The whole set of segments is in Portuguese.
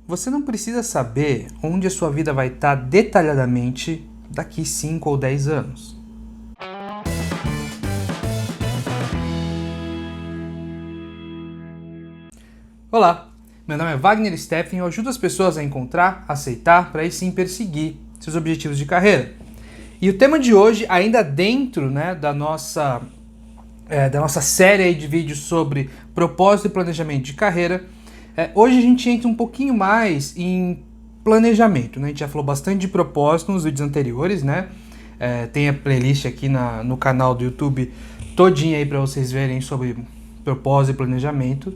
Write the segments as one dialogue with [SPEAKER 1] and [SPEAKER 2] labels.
[SPEAKER 1] Você não precisa saber onde a sua vida vai estar detalhadamente daqui 5 ou 10 anos. Olá, meu nome é Wagner Steffen e eu ajudo as pessoas a encontrar, aceitar, para aí sim perseguir seus objetivos de carreira. E o tema de hoje, ainda dentro da nossa série aí de vídeos sobre propósito e planejamento de carreira, hoje a gente entra um pouquinho mais em planejamento, né? A gente já falou bastante de propósito nos vídeos anteriores, né? Tem a playlist aqui no canal do YouTube todinha aí para vocês verem sobre propósito e planejamento.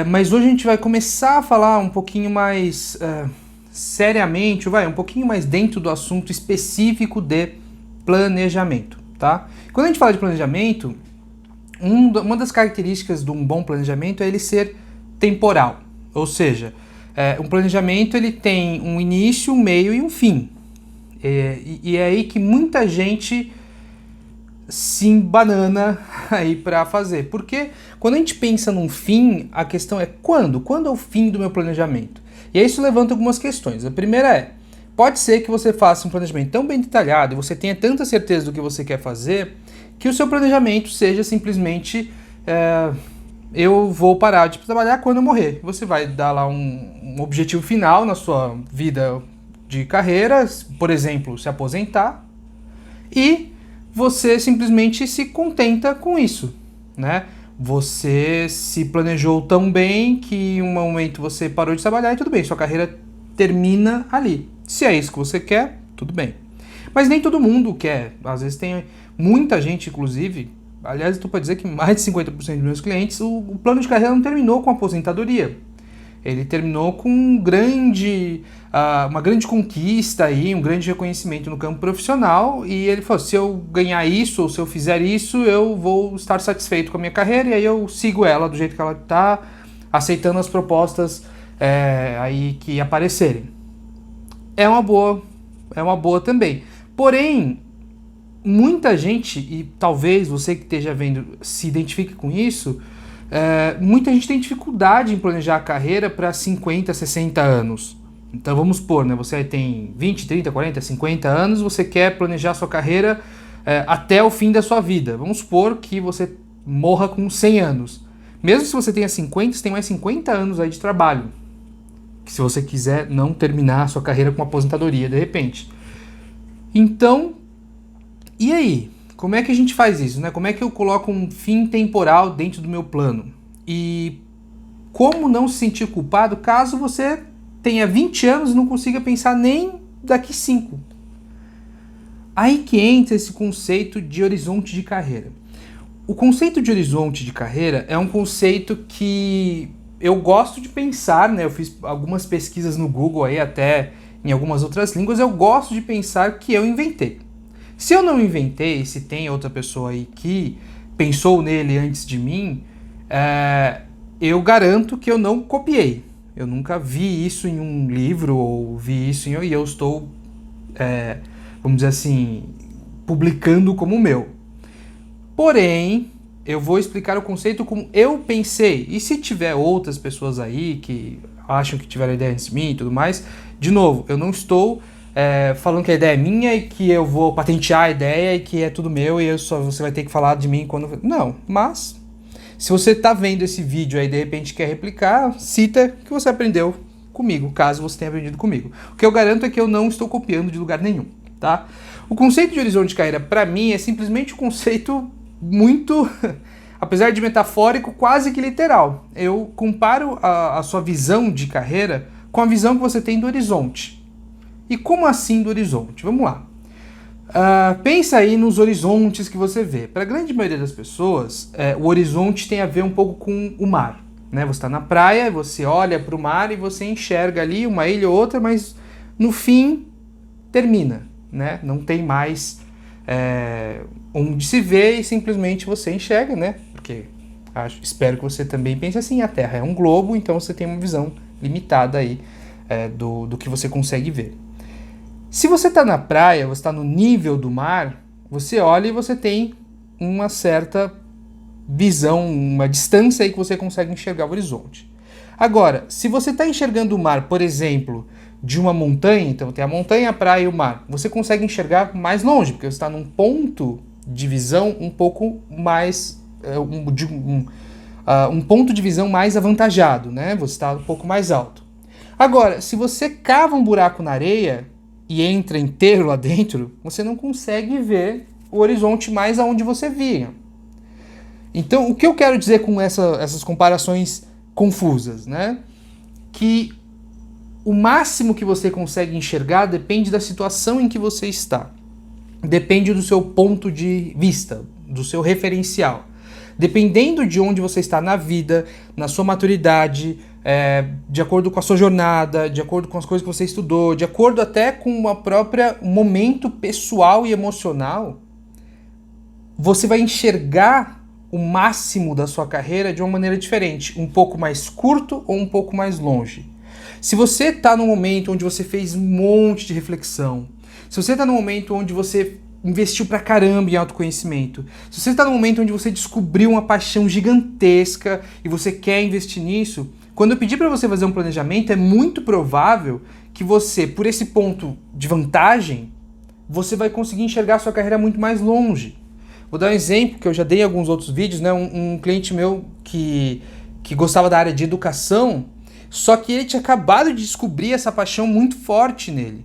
[SPEAKER 1] Mas hoje a gente vai começar a falar um pouquinho mais seriamente, um pouquinho mais dentro do assunto específico de planejamento, tá? Quando a gente fala de planejamento, uma das características de um bom planejamento é ele ser temporal, ou seja, um planejamento ele tem um início, um meio e um fim. E é aí que muita gente se embanana aí para fazer. Porque quando a gente pensa num fim, a questão é quando? Quando é o fim do meu planejamento? E aí isso levanta algumas questões. A primeira pode ser que você faça um planejamento tão bem detalhado e você tenha tanta certeza do que você quer fazer, que o seu planejamento seja simplesmente eu vou parar de trabalhar quando eu morrer. Você vai dar lá um objetivo final na sua vida de carreira, por exemplo, se aposentar, e você simplesmente se contenta com isso, né? Você se planejou tão bem que em um momento você parou de trabalhar e tudo bem, sua carreira termina ali. Se é isso que você quer, tudo bem. Mas nem todo mundo quer. Às vezes tem muita gente, inclusive, aliás, estou para dizer que mais de 50% dos meus clientes, o plano de carreira não terminou com a aposentadoria. Ele terminou com uma grande conquista, aí, um grande reconhecimento no campo profissional, e ele falou, se eu ganhar isso, ou se eu fizer isso, eu vou estar satisfeito com a minha carreira, e aí eu sigo ela do jeito que ela está, aceitando as propostas aí que aparecerem. É uma boa também. Porém, muita gente, e talvez você que esteja vendo se identifique com isso, muita gente tem dificuldade em planejar a carreira para 50, 60 anos. Então vamos supor, né, você tem 20, 30, 40, 50 anos, você quer planejar a sua carreira até o fim da sua vida. Vamos supor que você morra com 100 anos. Mesmo se você tenha 50, você tem mais 50 anos aí de trabalho. Que se você quiser não terminar a sua carreira com uma aposentadoria de repente. Então, e aí? Como é que a gente faz isso, né? Como é que eu coloco um fim temporal dentro do meu plano? E como não se sentir culpado caso você tenha 20 anos e não consiga pensar nem daqui 5? Aí que entra esse conceito de horizonte de carreira. O conceito de horizonte de carreira é um conceito que eu gosto de pensar, né? Eu fiz algumas pesquisas no Google aí, até em algumas outras línguas, eu gosto de pensar que eu inventei. Se eu não inventei, se tem outra pessoa aí que pensou nele antes de mim, eu garanto que eu não copiei. Eu nunca vi isso em um livro ou vi isso e eu estou, vamos dizer assim, publicando como meu. Porém, eu vou explicar o conceito como eu pensei. E se tiver outras pessoas aí que acham que tiveram ideia antes de mim e tudo mais, de novo, eu não estou falando que a ideia é minha e que eu vou patentear a ideia e que é tudo meu e você vai ter que falar de mim quando... Não, mas se você está vendo esse vídeo aí e de repente quer replicar, cita que você aprendeu comigo, caso você tenha aprendido comigo. O que eu garanto é que eu não estou copiando de lugar nenhum, tá? O conceito de horizonte de carreira, para mim, é simplesmente um conceito muito... apesar de metafórico, quase que literal. Eu comparo a sua visão de carreira com a visão que você tem do horizonte. E como assim do horizonte? Vamos lá. Pensa aí nos horizontes que você vê. Para a grande maioria das pessoas, o horizonte tem a ver um pouco com o mar. Né? Você está na praia, você olha para o mar e você enxerga ali uma ilha ou outra, mas no fim termina. Né? Não tem mais onde se vê e simplesmente você enxerga, né? Porque espero que você também pense assim, a Terra é um globo, então você tem uma visão limitada aí do que você consegue ver. Se você está na praia, você está no nível do mar, você olha e você tem uma certa visão, uma distância aí que você consegue enxergar o horizonte. Agora, se você está enxergando o mar, por exemplo, de uma montanha, então tem a montanha, a praia e o mar, você consegue enxergar mais longe, porque você está num ponto de visão um pouco mais... um ponto de visão mais avantajado, né? Você está um pouco mais alto. Agora, se você cava um buraco na areia e entra inteiro lá dentro, você não consegue ver o horizonte mais aonde você vinha. Então, o que eu quero dizer com essas comparações confusas, né? Que o máximo que você consegue enxergar depende da situação em que você está. Depende do seu ponto de vista, do seu referencial. Dependendo de onde você está na vida, na sua maturidade, de acordo com a sua jornada, de acordo com as coisas que você estudou, de acordo até com o próprio momento pessoal e emocional, você vai enxergar o máximo da sua carreira de uma maneira diferente, um pouco mais curto ou um pouco mais longe. Se você está num momento onde você fez um monte de reflexão, se você está num momento onde você investiu pra caramba em autoconhecimento, se você está num momento onde você descobriu uma paixão gigantesca e você quer investir nisso, quando eu pedir para você fazer um planejamento, é muito provável que você, por esse ponto de vantagem, você vai conseguir enxergar a sua carreira muito mais longe. Vou dar um exemplo que eu já dei em alguns outros vídeos, né? Um cliente meu que gostava da área de educação, só que ele tinha acabado de descobrir essa paixão muito forte nele.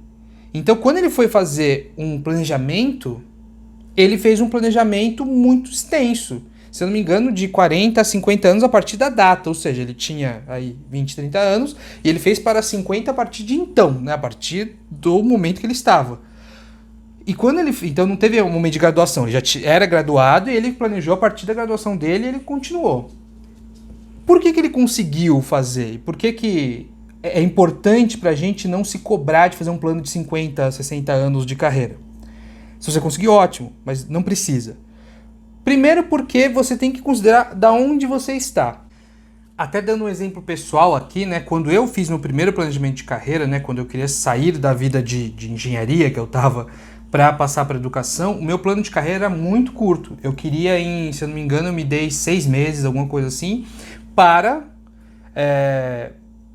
[SPEAKER 1] Então, quando ele foi fazer um planejamento, ele fez um planejamento muito extenso. Se eu não me engano, de 40 a 50 anos a partir da data. Ou seja, ele tinha aí 20, 30 anos e ele fez para 50 a partir de então, né? A partir do momento que ele estava. E quando ele... Então não teve um momento de graduação. Ele já era graduado e ele planejou a partir da graduação dele e ele continuou. Por que ele conseguiu fazer? Por que é importante pra gente não se cobrar de fazer um plano de 50, 60 anos de carreira? Se você conseguir, ótimo, mas não precisa. Primeiro porque você tem que considerar da onde você está. Até dando um exemplo pessoal aqui, né? Quando eu fiz meu primeiro planejamento de carreira, né? Quando eu queria sair da vida de engenharia que eu estava para passar para educação, o meu plano de carreira era muito curto. Eu queria, se eu não me engano, eu me dei 6 meses, alguma coisa assim, para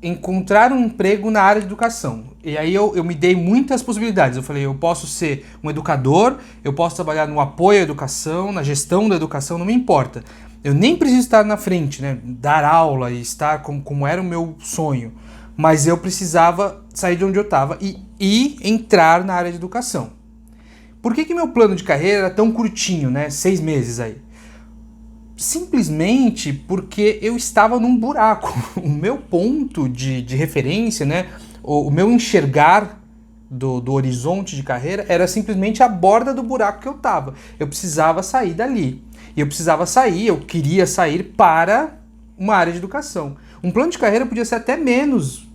[SPEAKER 1] encontrar um emprego na área de educação. E aí eu me dei muitas possibilidades. Eu falei, eu posso ser um educador, eu posso trabalhar no apoio à educação, na gestão da educação, não me importa. Eu nem preciso estar na frente, né? Dar aula e estar como era o meu sonho. Mas eu precisava sair de onde eu estava e entrar na área de educação. Por que meu plano de carreira era tão curtinho, né? 6 meses aí? Simplesmente porque eu estava num buraco. O meu ponto de referência, né? O meu enxergar do horizonte de carreira era simplesmente a borda do buraco que eu estava. Eu precisava sair dali. E eu queria sair para uma área de educação. Um plano de carreira podia ser até menos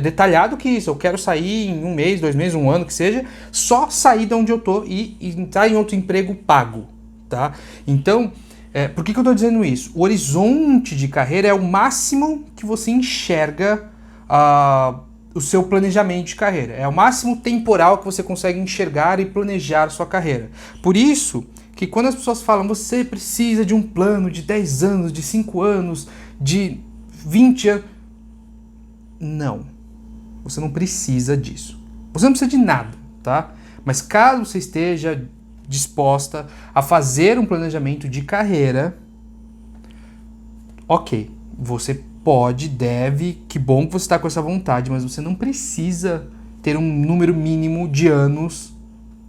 [SPEAKER 1] detalhado que isso. Eu quero sair em 1 mês, 2 meses, 1 ano, que seja, só sair de onde eu estou e entrar em outro emprego pago, tá? Então, por que eu estou dizendo isso? O horizonte de carreira é o máximo que você enxerga o seu planejamento de carreira. É o máximo temporal que você consegue enxergar e planejar sua carreira. Por isso que quando as pessoas falam você precisa de um plano de 10 anos, de 5 anos, de 20 anos... Não. Você não precisa disso. Você não precisa de nada, tá? Mas caso você esteja disposta a fazer um planejamento de carreira, ok, você pode, deve, que bom que você está com essa vontade, mas você não precisa ter um número mínimo de anos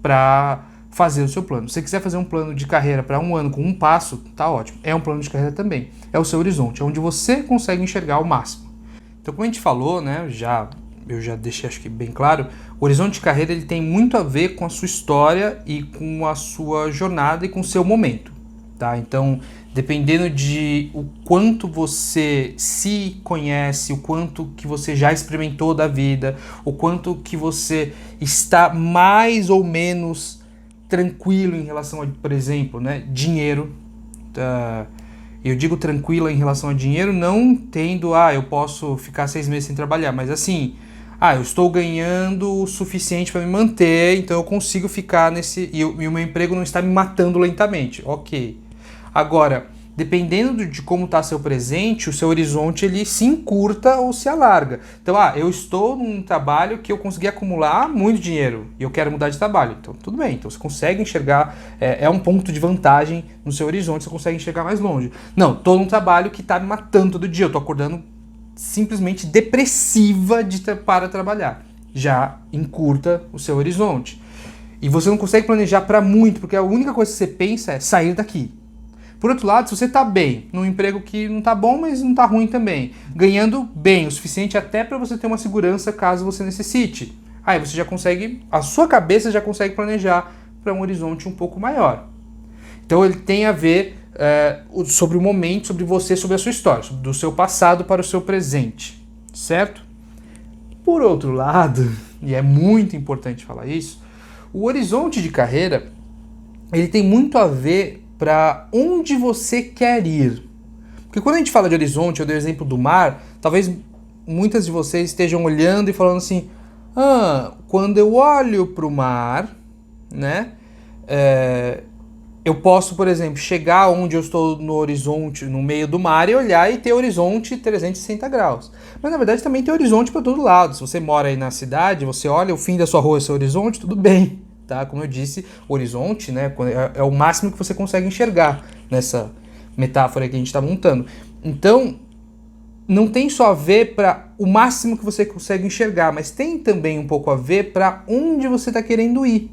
[SPEAKER 1] para fazer o seu plano. Se você quiser fazer um plano de carreira para 1 ano com 1 passo, tá ótimo. É um plano de carreira também. É o seu horizonte, é onde você consegue enxergar o máximo. Então, como a gente falou, né, eu já deixei acho que bem claro, o horizonte de carreira ele tem muito a ver com a sua história e com a sua jornada e com o seu momento, tá? Então, dependendo de o quanto você se conhece, o quanto que você já experimentou da vida, o quanto que você está mais ou menos tranquilo em relação a, por exemplo, né, dinheiro. Eu digo tranquila em relação a dinheiro, não tendo, eu posso ficar 6 meses sem trabalhar, mas assim, eu estou ganhando o suficiente para me manter, então eu consigo ficar nesse... E o meu emprego não está me matando lentamente, ok. Agora, dependendo de como está seu presente, o seu horizonte ele se encurta ou se alarga. Então, eu estou num trabalho que eu consegui acumular muito dinheiro e eu quero mudar de trabalho. Então, tudo bem. Então, você consegue enxergar, é um ponto de vantagem no seu horizonte, você consegue enxergar mais longe. Não, estou num trabalho que está me matando todo dia, eu estou acordando simplesmente depressiva para trabalhar. Já encurta o seu horizonte. E você não consegue planejar para muito, porque a única coisa que você pensa é sair daqui. Por outro lado, se você está bem, num emprego que não está bom, mas não está ruim também, ganhando bem, o suficiente até para você ter uma segurança caso você necessite, aí você já consegue, a sua cabeça já consegue planejar para um horizonte um pouco maior. Então ele tem a ver sobre o momento, sobre você, sobre a sua história, sobre do seu passado para o seu presente, certo? Por outro lado, e é muito importante falar isso, o horizonte de carreira, ele tem muito a ver para onde você quer ir. Porque quando a gente fala de horizonte, eu dei o exemplo do mar, talvez muitas de vocês estejam olhando e falando assim, quando eu olho para o mar, né, eu posso, por exemplo, chegar onde eu estou no horizonte, no meio do mar e olhar e ter horizonte 360 graus. Mas na verdade também tem horizonte para todo lado. Se você mora aí na cidade, você olha o fim da sua rua, seu horizonte, tudo bem. Tá? Como eu disse, horizonte, né, é o máximo que você consegue enxergar nessa metáfora que a gente está montando. Então, não tem só a ver para o máximo que você consegue enxergar, mas tem também um pouco a ver para onde você está querendo ir.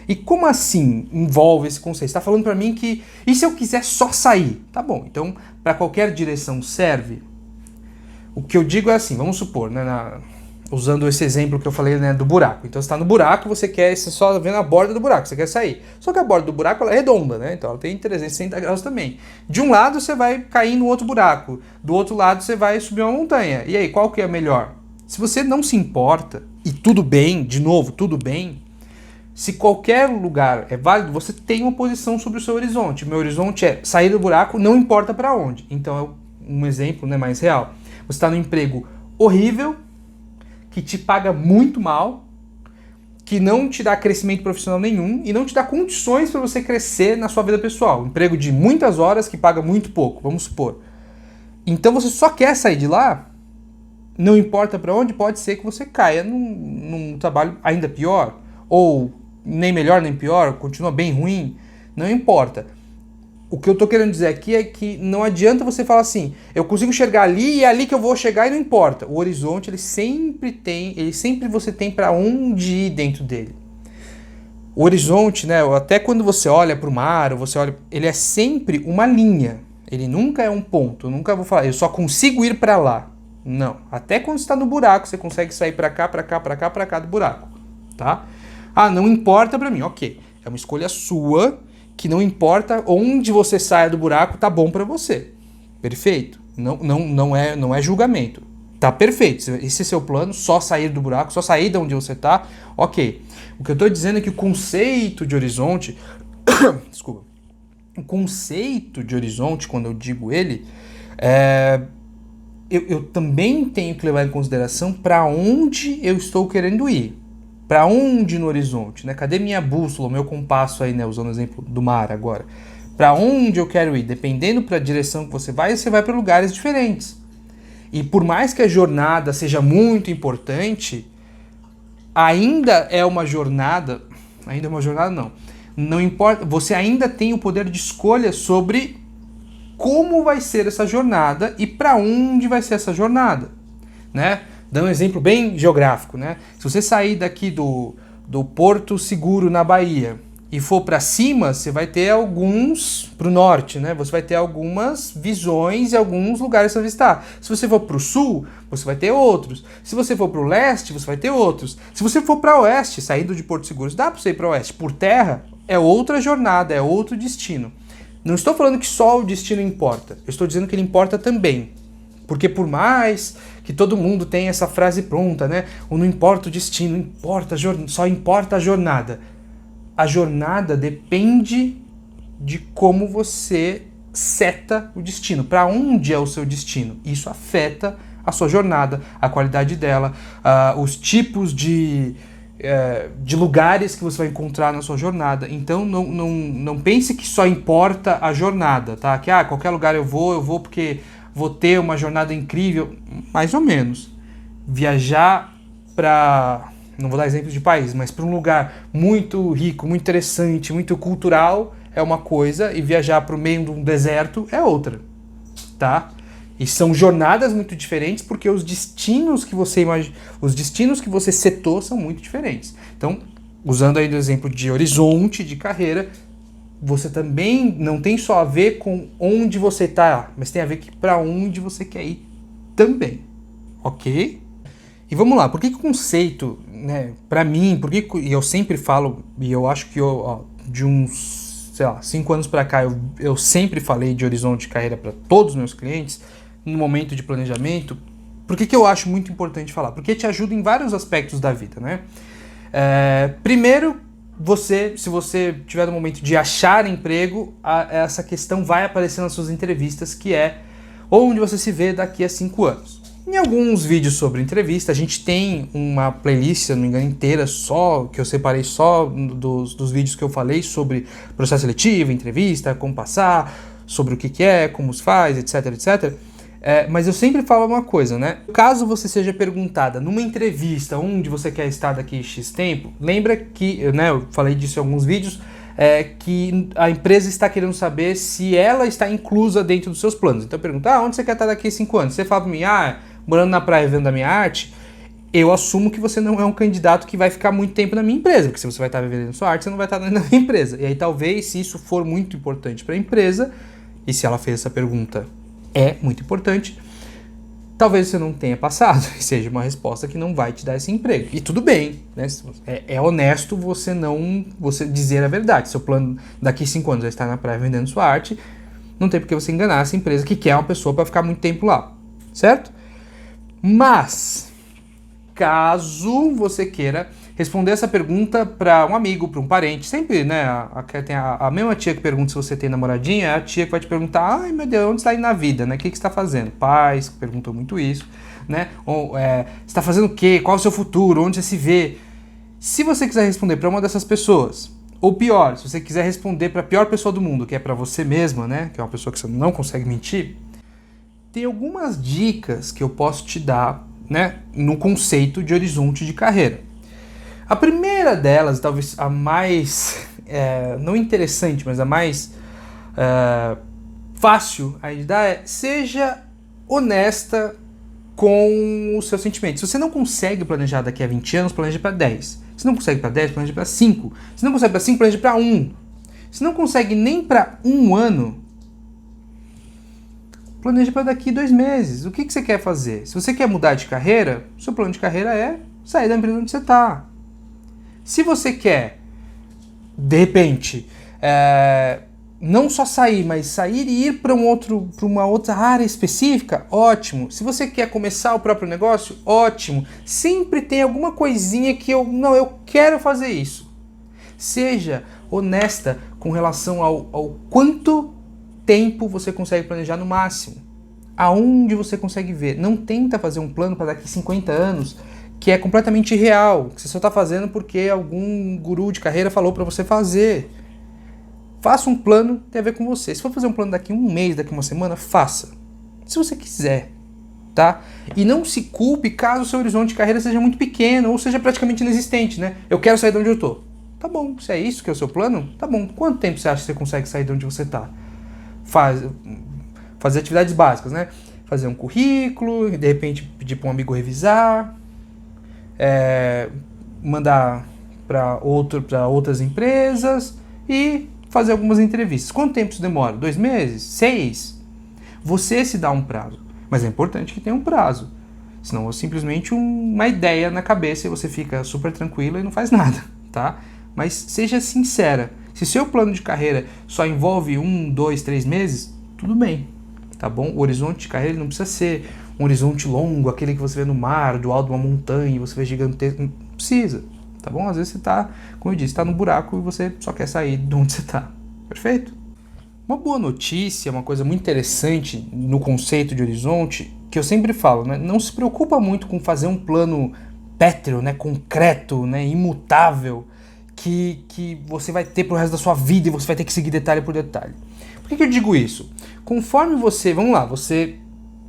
[SPEAKER 1] E como assim envolve esse conceito? Você está falando para mim que, e se eu quiser só sair? Tá bom, então para qualquer direção serve. O que eu digo é assim, vamos supor, né, usando esse exemplo que eu falei, né, do buraco. Então você está no buraco, você quer só ver na borda do buraco, você quer sair. Só que a borda do buraco ela é redonda, né? Então ela tem 360 graus também. De um lado você vai cair no outro buraco, do outro lado você vai subir uma montanha. E aí, qual que é melhor? Se você não se importa, e tudo bem, de novo, tudo bem, se qualquer lugar é válido, você tem uma posição sobre o seu horizonte. O meu horizonte é sair do buraco, não importa para onde. Então é um exemplo, né, mais real. Você está no emprego horrível, que te paga muito mal, que não te dá crescimento profissional nenhum e não te dá condições para você crescer na sua vida pessoal. Um emprego de muitas horas que paga muito pouco, vamos supor. Então você só quer sair de lá, não importa para onde, pode ser que você caia num trabalho ainda pior, ou nem melhor nem pior, continua bem ruim, não importa. O que eu tô querendo dizer aqui é que não adianta você falar assim, eu consigo chegar ali e é ali que eu vou chegar e não importa. O horizonte, ele sempre você tem para onde ir dentro dele. O horizonte, né, até quando você olha para o mar, ou você olha, ele é sempre uma linha. Ele nunca é um ponto. Eu nunca vou falar, eu só consigo ir para lá. Não. Até quando você está no buraco, você consegue sair para cá, para cá, para cá, para cá do buraco, tá? Não importa para mim. OK. É uma escolha sua. Que não importa onde você saia do buraco, tá bom para você. Perfeito. Não é julgamento. Tá perfeito. Esse é seu plano, só sair do buraco, só sair de onde você tá. OK. O que eu tô dizendo é que o conceito de horizonte... Desculpa. O conceito de horizonte, quando eu digo ele, eu também tenho que levar em consideração para onde eu estou querendo ir. Para onde no horizonte, né? Cadê minha bússola, meu compasso aí, né? Usando o exemplo do mar agora. Para onde eu quero ir? Dependendo para a direção que você vai para lugares diferentes. E por mais que a jornada seja muito importante, ainda é uma jornada não. Não importa, você ainda tem o poder de escolha sobre como vai ser essa jornada e para onde vai ser essa jornada, né? Dando um exemplo bem geográfico, né? Se você sair daqui do Porto Seguro, na Bahia, e for para cima, você vai ter para o norte, né? Você vai ter algumas visões e alguns lugares para visitar. Se você for para o sul, você vai ter outros. Se você for para o leste, você vai ter outros. Se você for para o oeste, saindo de Porto Seguro, dá para você ir para o oeste. Por terra, é outra jornada, é outro destino. Não estou falando que só o destino importa. Eu estou dizendo que ele importa também. Porque por mais que todo mundo tenha essa frase pronta, né? Ou não importa o destino, só importa a jornada. A jornada depende de como você seta o destino. Para onde é o seu destino? Isso afeta a sua jornada, a qualidade dela, os tipos de de lugares que você vai encontrar na sua jornada. Então não pense que só importa a jornada, tá? Que qualquer lugar eu vou porque vou ter uma jornada incrível. Mais ou menos. Viajar para, não vou dar exemplos de país, mas para um lugar muito rico, muito interessante, muito cultural é uma coisa, e viajar para o meio de um deserto é outra, tá? E são jornadas muito diferentes porque os destinos que você setou são muito diferentes. Então, usando aí o exemplo de horizonte de carreira, você também não tem só a ver com onde você está, mas tem a ver para onde você quer ir também, ok? E vamos lá, por que o conceito, né, para mim, e eu sempre falo, e eu acho que de uns, 5 anos para cá, eu sempre falei de horizonte de carreira para todos os meus clientes, no momento de planejamento. Por que eu acho muito importante falar? Porque te ajuda em vários aspectos da vida, né? Primeiro, se você tiver no momento de achar emprego, essa questão vai aparecer nas suas entrevistas, que é onde você se vê daqui a 5 anos. Em alguns vídeos sobre entrevista, a gente tem uma playlist, se não me engano, inteira, que eu separei só dos vídeos que eu falei sobre processo seletivo, entrevista, como passar, sobre o que é, como se faz, etc, etc. Mas eu sempre falo uma coisa, né? Caso você seja perguntada numa entrevista onde você quer estar daqui a X tempo, lembra que, né, eu falei disso em alguns vídeos, que a empresa está querendo saber se ela está inclusa dentro dos seus planos. Então pergunta, onde você quer estar daqui a 5 anos? Você fala para mim, morando na praia vivendo da minha arte, eu assumo que você não é um candidato que vai ficar muito tempo na minha empresa, porque se você vai estar vivendo sua arte, você não vai estar na minha empresa. E aí talvez, se isso for muito importante para a empresa, e se ela fez essa pergunta é muito importante, talvez você não tenha passado, e seja uma resposta que não vai te dar esse emprego. E tudo bem, né? É honesto você dizer a verdade. Seu plano daqui a 5 anos é estar na praia vendendo sua arte, não tem por que você enganar essa empresa que quer uma pessoa para ficar muito tempo lá, certo? Mas, caso você queira responder essa pergunta para um amigo, para um parente, sempre, né, tem a mesma tia que pergunta se você tem namoradinha, é a tia que vai te perguntar, ai meu Deus, onde você está indo na vida, né, o que você está fazendo? Pais perguntam muito isso, né, ou você está fazendo o quê, qual é o seu futuro, onde você se vê? Se você quiser responder para uma dessas pessoas, ou pior, se você quiser responder para a pior pessoa do mundo, que é para você mesma, né, que é uma pessoa que você não consegue mentir, tem algumas dicas que eu posso te dar, né, no conceito de horizonte de carreira. A primeira delas, talvez a mais, não interessante, mas a mais fácil a dar seja honesta com os seus sentimentos. Se você não consegue planejar daqui a 20 anos, planeje para 10. Se não consegue para 10, planeje para 5. Se não consegue para 5, planeje para 1. Se não consegue nem para 1 ano, planeje para daqui 2 meses. O que você quer fazer? Se você quer mudar de carreira, o seu plano de carreira é sair da empresa onde você está. Se você quer, de repente, não só sair, mas sair e ir para uma outra área específica, ótimo. Se você quer começar o próprio negócio, ótimo. Sempre tem alguma coisinha que eu quero fazer isso. Seja honesta com relação ao quanto tempo você consegue planejar no máximo. Aonde você consegue ver. Não tenta fazer um plano para daqui a 50 anos que é completamente irreal, que você só está fazendo porque algum guru de carreira falou para você fazer. Faça um plano que tem a ver com você. Se for fazer um plano daqui a 1 mês, daqui a 1 semana, faça. Se você quiser, tá? E não se culpe caso o seu horizonte de carreira seja muito pequeno ou seja praticamente inexistente, né? Eu quero sair de onde eu tô. Tá bom, se é isso que é o seu plano, tá bom. Quanto tempo você acha que você consegue sair de onde você tá? Fazer atividades básicas, né? Fazer um currículo, de repente pedir para um amigo revisar, mandar para outras empresas e fazer algumas entrevistas. Quanto tempo isso demora? 2 meses? 6? Você se dá um prazo. Mas é importante que tenha um prazo. Senão é simplesmente uma ideia na cabeça e você fica super tranquilo e não faz nada, tá? Mas seja sincera. Se seu plano de carreira só envolve 1, 2, 3 meses, tudo bem, tá bom? O horizonte de carreira não precisa ser um horizonte longo, aquele que você vê no mar, do alto de uma montanha, você vê gigantesco. Não precisa, tá bom? Às vezes você tá, como eu disse, tá no buraco e você só quer sair de onde você tá. Perfeito? Uma boa notícia, uma coisa muito interessante no conceito de horizonte, que eu sempre falo, né? Não se preocupa muito com fazer um plano pétreo, né, concreto, né, imutável, que você vai ter pro resto da sua vida e você vai ter que seguir detalhe por detalhe. Por que eu digo isso? Conforme você, vamos lá, você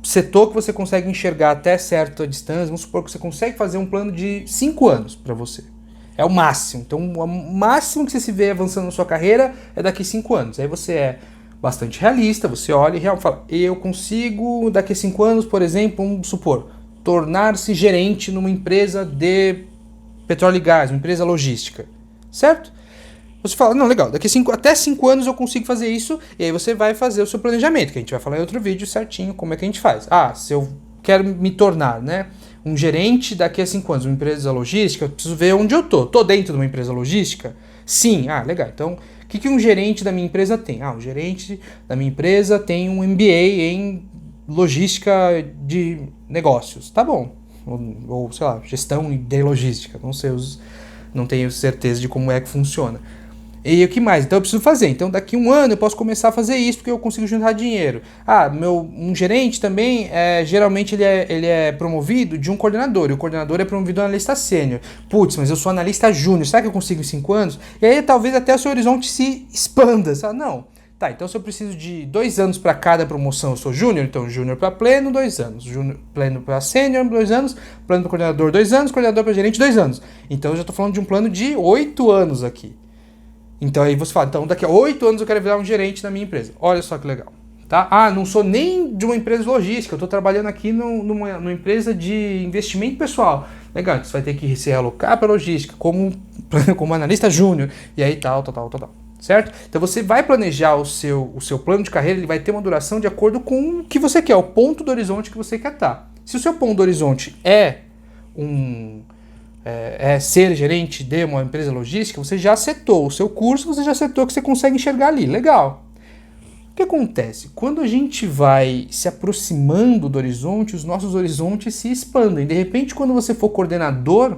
[SPEAKER 1] setou que você consegue enxergar até certa distância, vamos supor que você consegue fazer um plano de 5 anos para você. É o máximo. Então, o máximo que você se vê avançando na sua carreira é daqui 5 anos. Aí você é bastante realista, você olha e fala, eu consigo, daqui a 5 anos, por exemplo, vamos supor, tornar-se gerente numa empresa de petróleo e gás, uma empresa logística, certo? Você fala, não, legal, até 5 anos eu consigo fazer isso, e aí você vai fazer o seu planejamento, que a gente vai falar em outro vídeo certinho como é que a gente faz. Ah, se eu quero me tornar, né, um gerente daqui a 5 anos, uma empresa logística, eu preciso ver onde eu tô. Tô dentro de uma empresa logística? Sim, legal. Então, o que um gerente da minha empresa tem? Um gerente da minha empresa tem um MBA em logística de negócios. Tá bom. Ou sei lá, gestão de logística. Não sei, não tenho certeza de como é que funciona. E o que mais? Então eu preciso fazer. Então daqui 1 ano eu posso começar a fazer isso porque eu consigo juntar dinheiro. Um gerente também, geralmente ele é promovido de um coordenador. E o coordenador é promovido a analista sênior. Putz, mas eu sou analista júnior. Será que eu consigo em 5 anos? E aí talvez até o seu horizonte se expanda. Sabe? Não. Tá, então se eu preciso de 2 anos para cada promoção, eu sou júnior, então júnior para pleno, 2 anos. Júnior pleno para sênior, 2 anos. Pleno para coordenador, 2 anos. Coordenador para gerente, 2 anos. Então eu já estou falando de um plano de 8 anos aqui. Então aí você fala, então daqui a 8 anos eu quero virar um gerente na minha empresa. Olha só que legal. Tá? Não sou nem de uma empresa logística, eu estou trabalhando aqui numa empresa de investimento pessoal. Legal, então você vai ter que se realocar para logística como analista júnior. E aí tal. Certo? Então você vai planejar o seu plano de carreira, ele vai ter uma duração de acordo com o que você quer, o ponto do horizonte que você quer estar. Se o seu ponto do horizonte é ser gerente de uma empresa logística, você já setou o seu curso, você já setou que você consegue enxergar ali. Legal. O que acontece? Quando a gente vai se aproximando do horizonte, os nossos horizontes se expandem. De repente, quando você for coordenador,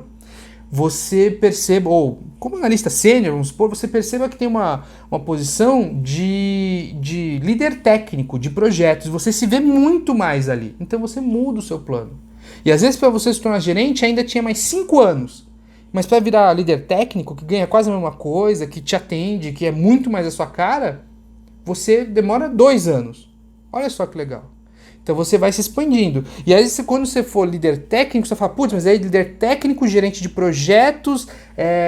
[SPEAKER 1] você perceba, ou como analista sênior, vamos supor, você perceba que tem uma posição de líder técnico, de projetos. Você se vê muito mais ali. Então você muda o seu plano. E às vezes para você se tornar gerente ainda tinha mais 5 anos. Mas para virar líder técnico, que ganha quase a mesma coisa, que te atende, que é muito mais a sua cara, você demora 2 anos. Olha só que legal. Então você vai se expandindo. E aí quando você for líder técnico, você fala, putz, mas aí líder técnico, gerente de projetos,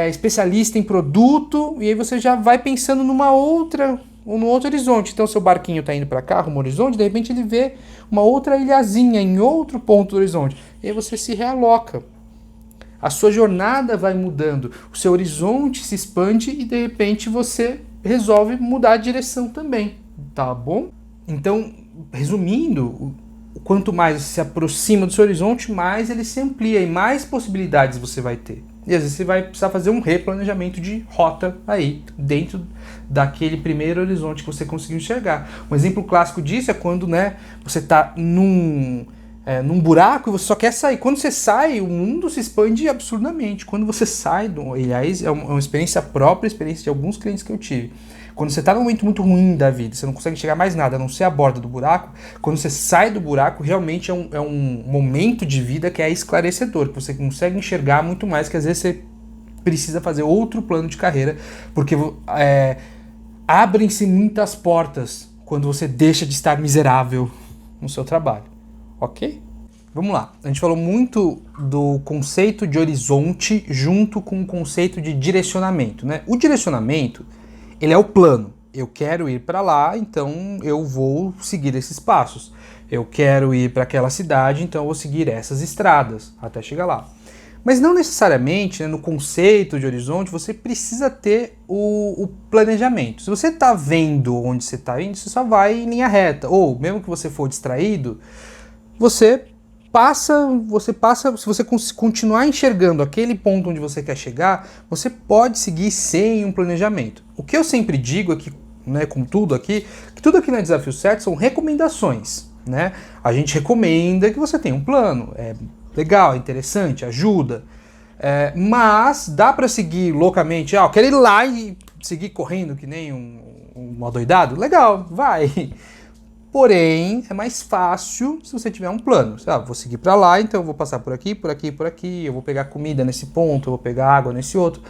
[SPEAKER 1] especialista em produto, e aí você já vai pensando num outro horizonte. Então seu barquinho está indo para cá, rumo ao horizonte, de repente ele vê uma outra ilhazinha em outro ponto do horizonte. E aí você se realoca. A sua jornada vai mudando, o seu horizonte se expande e de repente você resolve mudar a direção também, tá bom? Então, resumindo, quanto mais você se aproxima do seu horizonte, mais ele se amplia e mais possibilidades você vai ter. E às vezes você vai precisar fazer um replanejamento de rota aí, dentro daquele primeiro horizonte que você conseguiu enxergar. Um exemplo clássico disso é quando, você está num buraco e você só quer sair. Quando você sai, o mundo se expande absurdamente. Quando você sai, aliás, é uma experiência própria, experiência de alguns clientes que eu tive. Quando você está num momento muito ruim da vida, você não consegue chegar mais nada, a não ser a borda do buraco, quando você sai do buraco, realmente é um momento de vida que é esclarecedor, que você consegue enxergar muito mais, que às vezes você precisa fazer outro plano de carreira, porque abrem-se muitas portas quando você deixa de estar miserável no seu trabalho, ok? Vamos lá, a gente falou muito do conceito de horizonte junto com o conceito de direcionamento, né? O direcionamento, ele é o plano. Eu quero ir para lá, então eu vou seguir esses passos. Eu quero ir para aquela cidade, então eu vou seguir essas estradas até chegar lá. Mas não necessariamente, no conceito de horizonte, você precisa ter o planejamento. Se você está vendo onde você está indo, você só vai em linha reta. Ou, mesmo que você for distraído, você passa, se você continuar enxergando aquele ponto onde você quer chegar, você pode seguir sem um planejamento. O que eu sempre digo é que, com tudo aqui, que tudo aqui na Desafio Certo são recomendações, né? A gente recomenda que você tenha um plano, é legal, é interessante, ajuda, mas dá para seguir loucamente, eu quero ir lá e seguir correndo que nem um adoidado? Legal, vai. Porém, é mais fácil se você tiver um plano. Vou seguir para lá, então eu vou passar por aqui, por aqui, por aqui, eu vou pegar comida nesse ponto, eu vou pegar água nesse outro.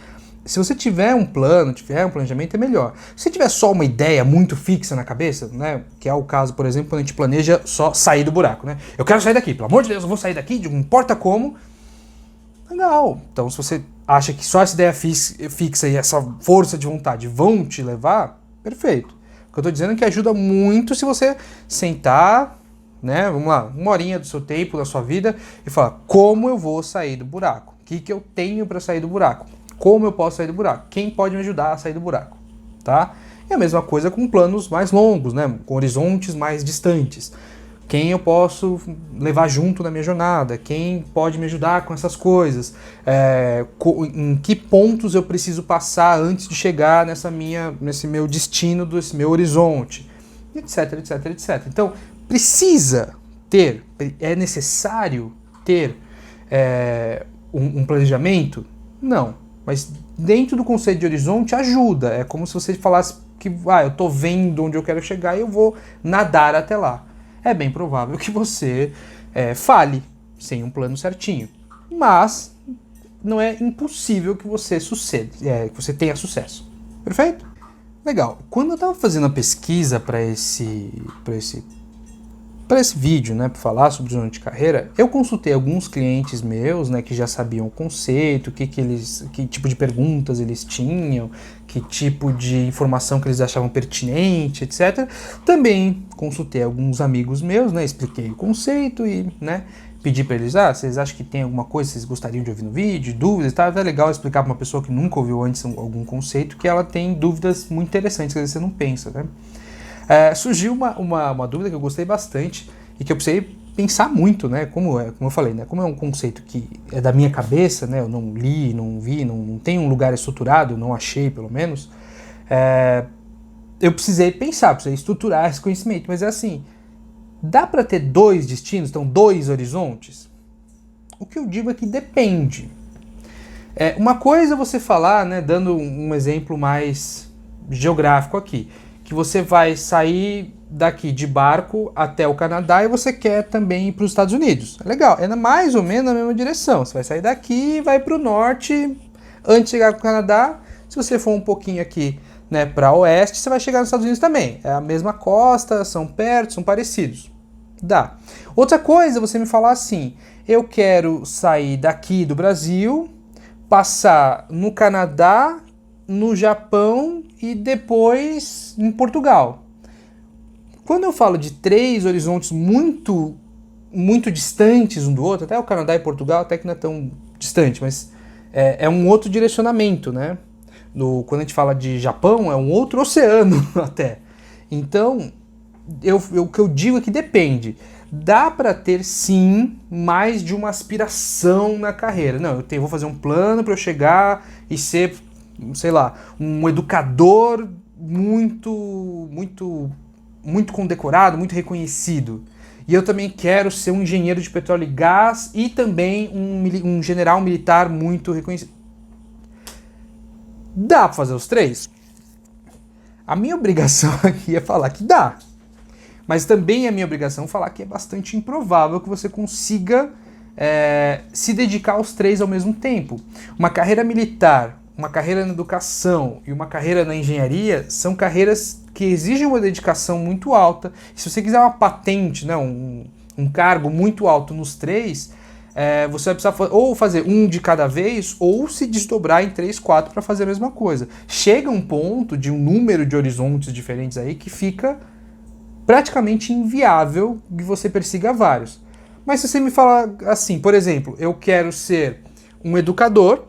[SPEAKER 1] Se você tiver um plano, tiver um planejamento, é melhor. Se tiver só uma ideia muito fixa na cabeça, né, que é o caso, por exemplo, quando a gente planeja só sair do buraco, né? Eu quero sair daqui, pelo amor de Deus, eu vou sair daqui, não importa como. Legal. Então, se você acha que só essa ideia fixa e essa força de vontade vão te levar, perfeito. O que eu tô dizendo é que ajuda muito se você sentar, né, vamos lá, 1 horinha do seu tempo, da sua vida, e falar, como eu vou sair do buraco? O que eu tenho para sair do buraco? Como eu posso sair do buraco? Quem pode me ajudar a sair do buraco? Tá? E a mesma coisa com planos mais longos, né? Com horizontes mais distantes. Quem eu posso levar junto na minha jornada? Quem pode me ajudar com essas coisas? Em que pontos eu preciso passar antes de chegar nesse meu destino, desse meu horizonte? Etc, etc, etc. Então, é necessário ter um planejamento? Não. Mas dentro do conceito de horizonte ajuda. É como se você falasse que eu estou vendo onde eu quero chegar e eu vou nadar até lá. É bem provável que você falhe sem um plano certinho. Mas não é impossível que você que você tenha sucesso. Perfeito? Legal. Quando eu estava fazendo a pesquisa para esse vídeo, né, para falar sobre o horizonte de carreira, eu consultei alguns clientes meus, né, que já sabiam o conceito, que tipo de perguntas eles tinham, que tipo de informação que eles achavam pertinente, etc. Também consultei alguns amigos meus, né, expliquei o conceito e, né, pedi para eles, vocês acham que tem alguma coisa que vocês gostariam de ouvir no vídeo, dúvidas, tá? É legal explicar para uma pessoa que nunca ouviu antes algum conceito, que ela tem dúvidas muito interessantes que às vezes você não pensa, né? Surgiu uma dúvida que eu gostei bastante e que eu precisei pensar muito, né? Como eu falei, né? Como é um conceito que é da minha cabeça, né? Eu não li, não vi, não tem um lugar estruturado, não achei pelo menos. Eu precisei pensar, precisei estruturar esse conhecimento, mas é assim, dá para ter 2 destinos, então 2 horizontes? O que eu digo é que depende. Uma coisa é você falar, né? Dando um exemplo mais geográfico aqui, que você vai sair daqui de barco até o Canadá e você quer também ir para os Estados Unidos. É legal, é mais ou menos na mesma direção. Você vai sair daqui e vai para o norte antes de chegar no Canadá. Se você for um pouquinho aqui, né, para oeste, você vai chegar nos Estados Unidos também. É a mesma costa, são perto, são parecidos. Dá. Outra coisa é você me falar assim, eu quero sair daqui do Brasil, passar no Canadá, no Japão e depois em Portugal. Quando eu falo de 3 horizontes muito, muito distantes um do outro, até o Canadá e Portugal até que não é tão distante, mas é um outro direcionamento, né? Quando a gente fala de Japão, é um outro oceano até. Então, o que eu digo é que depende. Dá para ter, sim, mais de uma aspiração na carreira. Não, eu vou fazer um plano para eu chegar e ser, sei lá, um educador muito, muito, muito condecorado, muito reconhecido. E eu também quero ser um engenheiro de petróleo e gás e também um general militar muito reconhecido. Dá para fazer os 3? A minha obrigação aqui é falar que dá. Mas também é minha obrigação falar que é bastante improvável que você consiga se dedicar aos 3 ao mesmo tempo. Uma carreira militar, uma carreira na educação e uma carreira na engenharia são carreiras que exigem uma dedicação muito alta. Se você quiser uma patente, né, um cargo muito alto nos 3, você vai precisar ou fazer um de cada vez ou se desdobrar em 3, 4 para fazer a mesma coisa. Chega um ponto de um número de horizontes diferentes aí que fica praticamente inviável que você persiga vários. Mas se você me falar assim, por exemplo, eu quero ser um educador,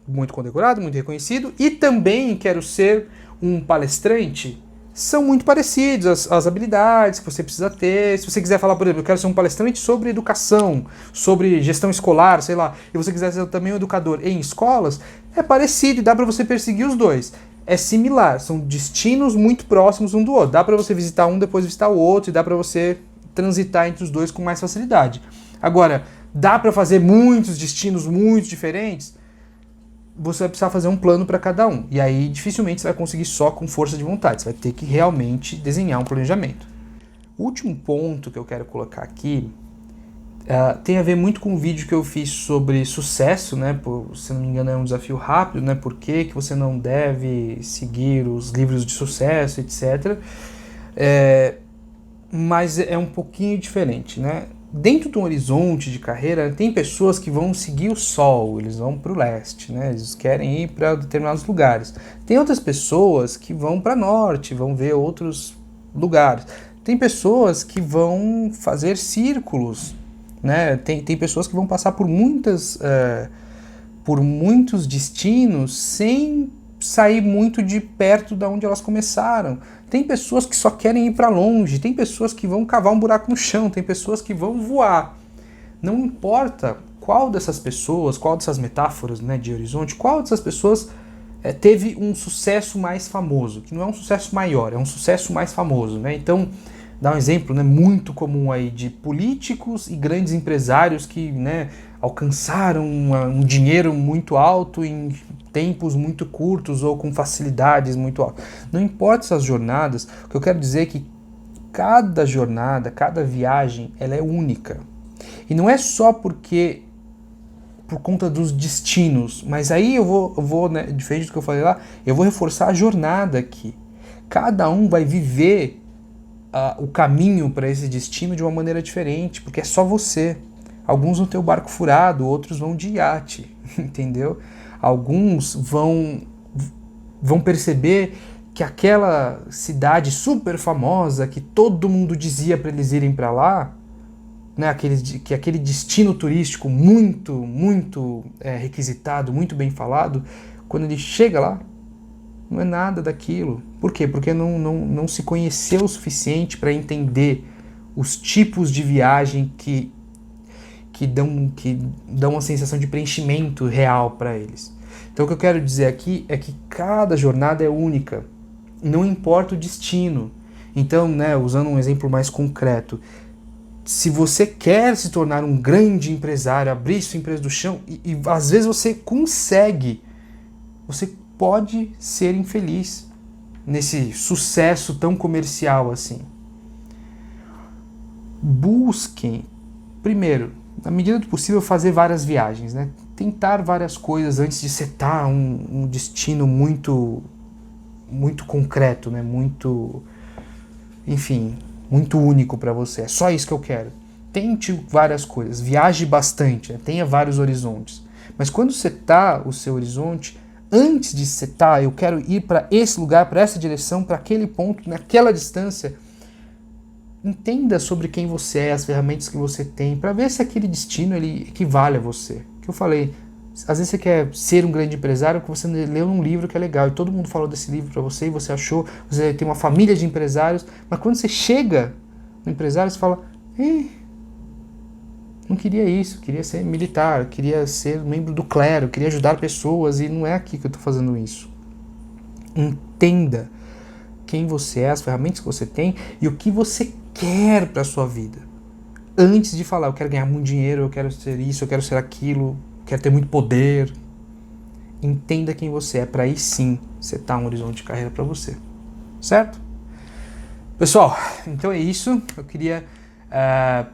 [SPEAKER 1] muito condecorado, muito reconhecido, e também quero ser um palestrante, são muito parecidos as habilidades que você precisa ter. Se você quiser falar, por exemplo, eu quero ser um palestrante sobre educação, sobre gestão escolar, sei lá, e você quiser ser também um educador em escolas, é parecido e dá para você perseguir os 2. É similar, são destinos muito próximos um do outro. Dá para você visitar um, depois visitar o outro, e dá para você transitar entre os 2 com mais facilidade. Agora, dá para fazer muitos destinos muito diferentes? Você vai precisar fazer um plano para cada um. E aí, dificilmente, você vai conseguir só com força de vontade. Você vai ter que realmente desenhar um planejamento. O último ponto que eu quero colocar aqui tem a ver muito com o vídeo que eu fiz sobre sucesso, né? Se não me engano é um desafio rápido, né? Por que você não deve seguir os livros de sucesso, etc. Mas é um pouquinho diferente, né? Dentro de um horizonte de carreira, tem pessoas que vão seguir o sol, eles vão para o leste, né? Eles querem ir para determinados lugares. Tem outras pessoas que vão para norte, vão ver outros lugares. Tem pessoas que vão fazer círculos, né? Tem pessoas que vão passar por muitos destinos sem sair muito de perto de onde elas começaram. Tem pessoas que só querem ir para longe, tem pessoas que vão cavar um buraco no chão, tem pessoas que vão voar. Não importa qual dessas pessoas, qual dessas metáforas, né, de horizonte, qual dessas pessoas teve um sucesso mais famoso, que não é um sucesso maior, é um sucesso mais famoso, né? Então, dá um exemplo, né, muito comum aí de políticos e grandes empresários que, né, alcançaram um dinheiro muito alto em tempos muito curtos ou com facilidades muito altas. Não importa essas jornadas, o que eu quero dizer é que cada jornada, cada viagem, ela é única. E não é só por conta dos destinos, mas aí eu vou, né, diferente do que eu falei lá, eu vou reforçar a jornada aqui. Cada um vai viver o caminho para esse destino de uma maneira diferente, porque é só você. Alguns vão ter o barco furado, outros vão de iate, entendeu? Alguns vão perceber que aquela cidade super famosa que todo mundo dizia para eles irem para lá, né, aquele destino turístico muito requisitado, muito bem falado, quando ele chega lá, não é nada daquilo. Por quê? Porque não se conheceu o suficiente para entender os tipos de viagem que dão uma sensação de preenchimento real para eles. Então o que eu quero dizer aqui é que cada jornada é única, não importa o destino. Então, né, usando um exemplo mais concreto, se você quer se tornar um grande empresário, abrir sua empresa do chão, e às vezes você consegue, você pode ser infeliz nesse sucesso tão comercial assim. Busquem, primeiro, na medida do possível, fazer várias viagens, né? Tentar várias coisas antes de setar um destino muito concreto, né? Muito único para você. É só isso que eu quero. Tente várias coisas, viaje bastante, né? Tenha vários horizontes. Mas quando setar o seu horizonte, antes de setar, eu quero ir para esse lugar, para essa direção, para aquele ponto, naquela distância, entenda sobre quem você é, as ferramentas que você tem, para ver se aquele destino ele equivale a você. Que eu falei, às vezes você quer ser um grande empresário porque você leu um livro que é legal e todo mundo falou desse livro para você e você achou, você tem uma família de empresários, mas quando você chega no empresário, você fala, não queria isso, queria ser militar, queria ser membro do clero, queria ajudar pessoas e não é aqui que eu estou fazendo isso. Entenda quem você é, as ferramentas que você tem e o que você quer para a sua vida. Antes de falar, eu quero ganhar muito dinheiro, eu quero ser isso, eu quero ser aquilo, eu quero ter muito poder. Entenda quem você é, para aí sim setar um horizonte de carreira para você. Certo? Pessoal, então é isso. Eu queria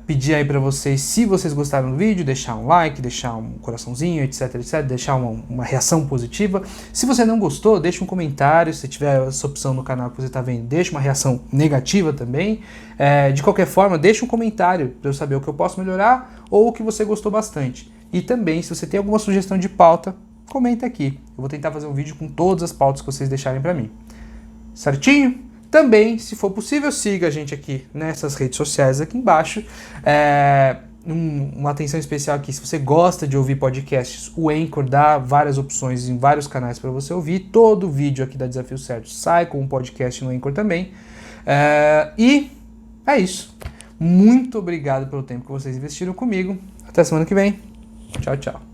[SPEAKER 1] pedir aí para vocês, se vocês gostaram do vídeo, deixar um like, deixar um coraçãozinho, etc, deixar uma reação positiva. Se você não gostou, deixa um comentário. Se tiver essa opção no canal que você está vendo, deixa uma reação negativa também. De qualquer forma, deixa um comentário para eu saber o que eu posso melhorar ou o que você gostou bastante. E também, se você tem alguma sugestão de pauta, comenta aqui. Eu vou tentar fazer um vídeo com todas as pautas que vocês deixarem para mim. Certinho? Também, se for possível, siga a gente aqui nessas redes sociais aqui embaixo. Uma atenção especial aqui, se você gosta de ouvir podcasts, o Anchor dá várias opções em vários canais para você ouvir. Todo vídeo aqui da Desafio Certo sai com um podcast no Anchor também. E é isso. Muito obrigado pelo tempo que vocês investiram comigo. Até semana que vem. Tchau, tchau.